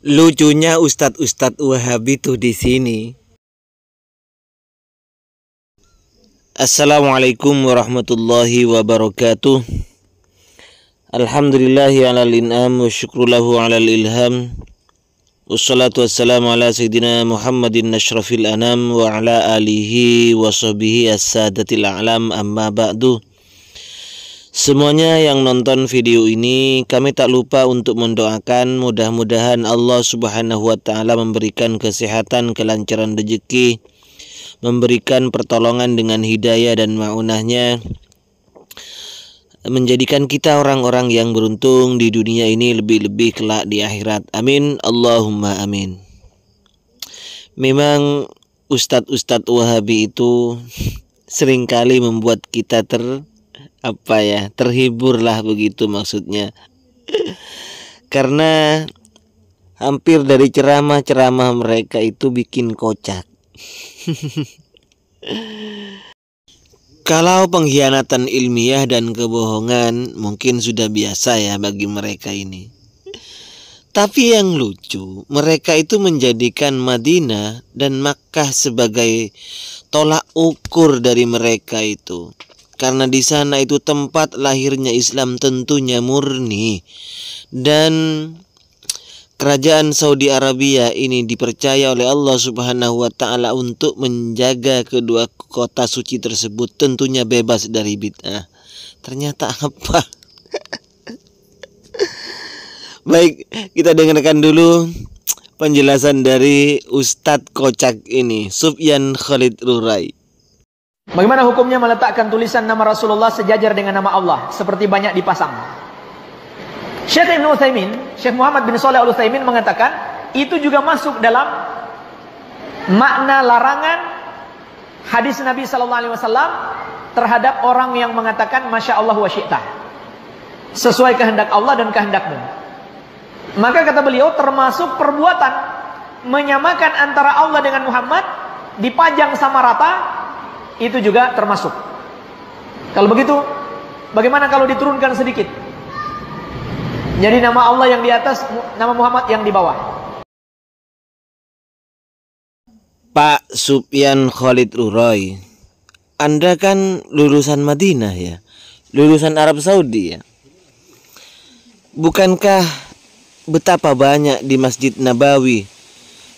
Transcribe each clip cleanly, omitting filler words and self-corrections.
Lucunya Ustadz Wahabi tuh di sini. Assalamualaikum warahmatullahi wabarakatuh. Alhamdulillahi alal in'am wa syukrulahu alal ilham. Wassalatu wassalamu ala sayyidina Muhammadin asyrafil anam wa ala alihi wa sahbihi as-sadatil a'lam, amma ba'du. Semuanya yang nonton video ini, kami tak lupa untuk mendoakan mudah-mudahan Allah Subhanahu wa ta'ala memberikan kesehatan, kelancaran rezeki, memberikan pertolongan dengan hidayah dan ma'unahnya, menjadikan kita orang-orang yang beruntung di dunia ini, lebih-lebih kelak di akhirat. Amin, Allahumma amin. Memang Ustadz Wahabi itu seringkali membuat kita terhibur lah, begitu maksudnya. Karena hampir dari ceramah-ceramah mereka itu bikin kocak. Kalau pengkhianatan ilmiah dan kebohongan mungkin sudah biasa ya bagi mereka ini. Tapi yang lucu, mereka itu menjadikan Madinah dan Makkah sebagai tolak ukur dari mereka itu. Karena di sana itu tempat lahirnya Islam tentunya murni. Dan kerajaan Saudi Arabia ini dipercaya oleh Allah Subhanahu wa ta'ala untuk menjaga kedua kota suci tersebut, tentunya bebas dari bid'ah. Ternyata apa? Baik, kita dengarkan dulu penjelasan dari Ustadz Kocak ini, Sufyan Khalid Rurai. Bagaimana hukumnya meletakkan tulisan nama Rasulullah sejajar dengan nama Allah seperti banyak dipasang? Syekh Ibn Utsaimin, Syekh Muhammad bin Shalih Al-Utsaimin mengatakan itu juga masuk dalam makna larangan hadis Nabi SAW terhadap orang yang mengatakan Masya Allah wa syi'ta, sesuai kehendak Allah dan kehendakmu. Maka kata beliau, termasuk perbuatan menyamakan antara Allah dengan Muhammad, dipajang sama rata, itu juga termasuk. Kalau begitu, bagaimana kalau diturunkan sedikit? Jadi nama Allah yang di atas, nama Muhammad yang di bawah. Pak Sufyan Khalid Rurai, Anda kan lulusan Madinah ya, lulusan Arab Saudi ya. Bukankah betapa banyak di Masjid Nabawi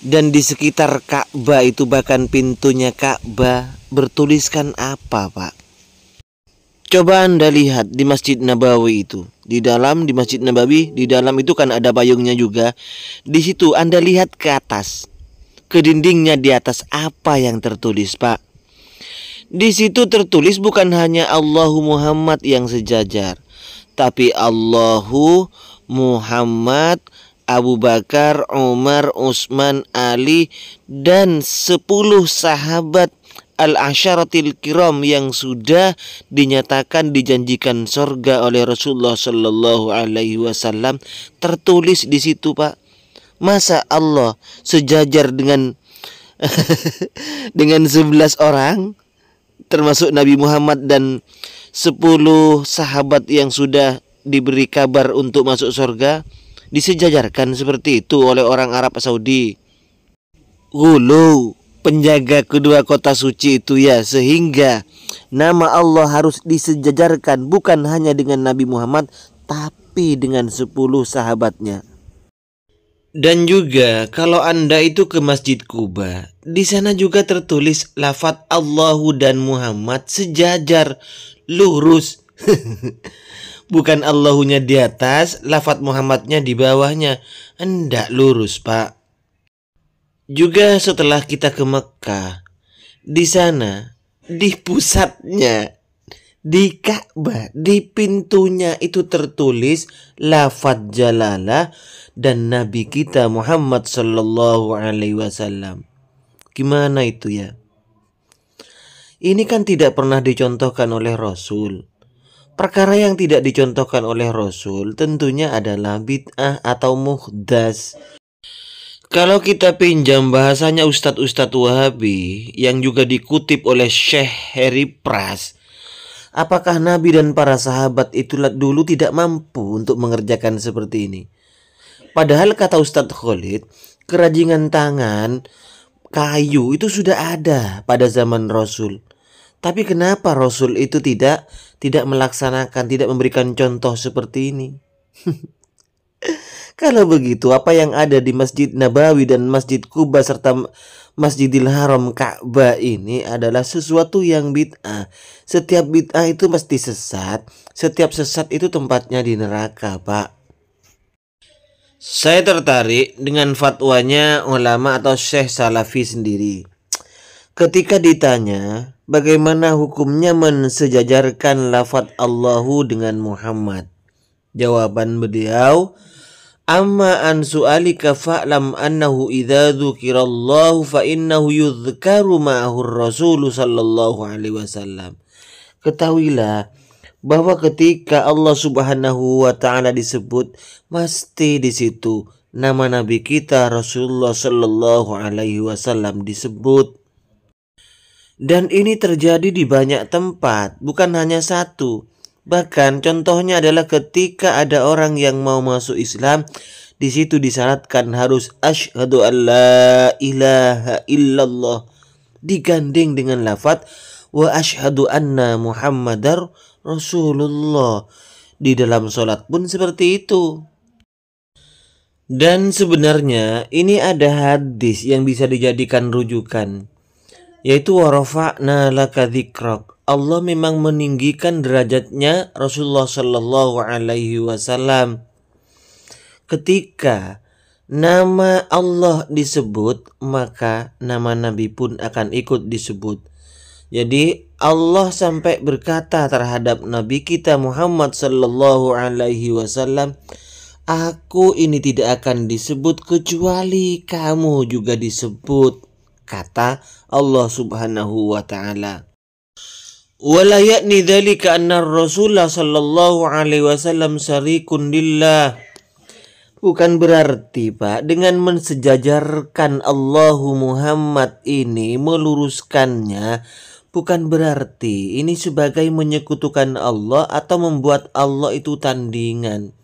dan di sekitar Ka'bah itu, bahkan pintunya Ka'bah bertuliskan apa, Pak? Coba Anda lihat di Masjid Nabawi itu. Di Masjid Nabawi, di dalam itu kan ada payungnya juga. Di situ Anda lihat ke atas, ke dindingnya di atas, apa yang tertulis, Pak? Di situ tertulis bukan hanya Allahu Muhammad yang sejajar, tapi Allahu Muhammad, Abu Bakar, Umar, Utsman, Ali, dan 10 sahabat Al-Asyaratil Kiram yang sudah dinyatakan dijanjikan surga oleh Rasulullah Sallallahu Alaihi Wasallam, tertulis di situ, Pak. Masa Allah sejajar dengan dengan 11 orang, termasuk Nabi Muhammad dan 10 sahabat yang sudah diberi kabar untuk masuk surga, disejajarkan seperti itu oleh orang Arab Saudi? Gulu penjaga kedua kota suci itu ya, sehingga nama Allah harus disejajarkan bukan hanya dengan Nabi Muhammad, tapi dengan 10 sahabatnya. Dan juga kalau Anda itu ke Masjid Kuba, di sana juga tertulis lafaz Allahu dan Muhammad sejajar, lurus. Bukan Allahunya di atas, lafaz Muhammadnya di bawahnya. Hendak lurus, Pak. Juga setelah kita ke Mekah, di sana, di pusatnya, di Ka'bah, di pintunya itu tertulis lafaz jalalah dan Nabi kita Muhammad Sallallahu Alaihi Wasallam. Gimana itu ya? Ini kan tidak pernah dicontohkan oleh Rasul. Perkara yang tidak dicontohkan oleh Rasul tentunya adalah bid'ah atau muhdas. Kalau kita pinjam bahasanya Ustadz Wahabi yang juga dikutip oleh Syekh Harry Pras, apakah Nabi dan para sahabat itu dulu tidak mampu untuk mengerjakan seperti ini? Padahal kata Ustadz Khalid, kerajinan tangan kayu itu sudah ada pada zaman Rasul. Tapi kenapa Rasul itu tidak melaksanakan, tidak memberikan contoh seperti ini? Kalau begitu, apa yang ada di Masjid Nabawi dan Masjid Kuba serta Masjidil Haram Ka'bah ini adalah sesuatu yang bid'ah. Setiap bid'ah itu mesti sesat. Setiap sesat itu tempatnya di neraka, Pak. Saya tertarik dengan fatwanya ulama atau Syekh Salafi sendiri. Ketika ditanya bagaimana hukumnya mensejajarkan lafaz Allahu dengan Muhammad, jawaban beliau, amma an su'alika fa'lam annahu idza dzukirallahu fa innahu yudhkaru ma'ahu ar-rasul sallallahu alaihi wasallam. Ketahuilah bahwa ketika Allah Subhanahu wa taala disebut, mesti di situ nama nabi kita Rasulullah sallallahu alaihi wasallam disebut. Dan ini terjadi di banyak tempat, bukan hanya satu. Bahkan contohnya adalah ketika ada orang yang mau masuk Islam, di situ disyaratkan harus asyhadu an la ilaha illallah, digandeng dengan lafaz wa asyhadu anna Muhammadar Rasulullah. Di dalam sholat pun seperti itu. Dan sebenarnya ini ada hadis yang bisa dijadikan rujukan, yaitu warafa'na laka dzikrak. Allah memang meninggikan derajatnya Rasulullah sallallahu alaihi wasallam. Ketika nama Allah disebut, maka nama Nabi pun akan ikut disebut. Jadi Allah sampai berkata terhadap Nabi kita Muhammad sallallahu alaihi wasallam, aku ini tidak akan disebut kecuali kamu juga disebut, kata Allah Subhanahu wa taala. Wala ya'ni dzalika anna Rasulullah sallallahu alaihi wasallam syarikun lillah. Bukan berarti, Pak, dengan mensejajarkan Allahu Muhammad ini, meluruskannya, bukan berarti ini sebagai menyekutukan Allah atau membuat Allah itu tandingan.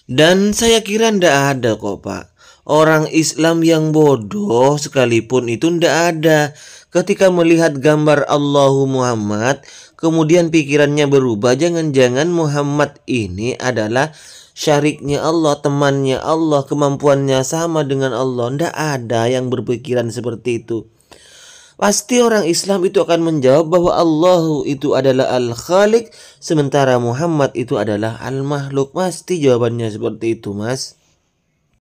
Dan saya kira ndak ada kok, Pak. Orang Islam yang bodoh sekalipun itu ndak ada. Ketika melihat gambar Allahu Muhammad, kemudian pikirannya berubah, jangan-jangan Muhammad ini adalah syariknya Allah, temannya Allah, kemampuannya sama dengan Allah. Ndak ada yang berpikiran seperti itu. Pasti orang Islam itu akan menjawab bahwa Allah itu adalah Al-Khaliq, sementara Muhammad itu adalah Al-Makhluk. Pasti jawabannya seperti itu, Mas.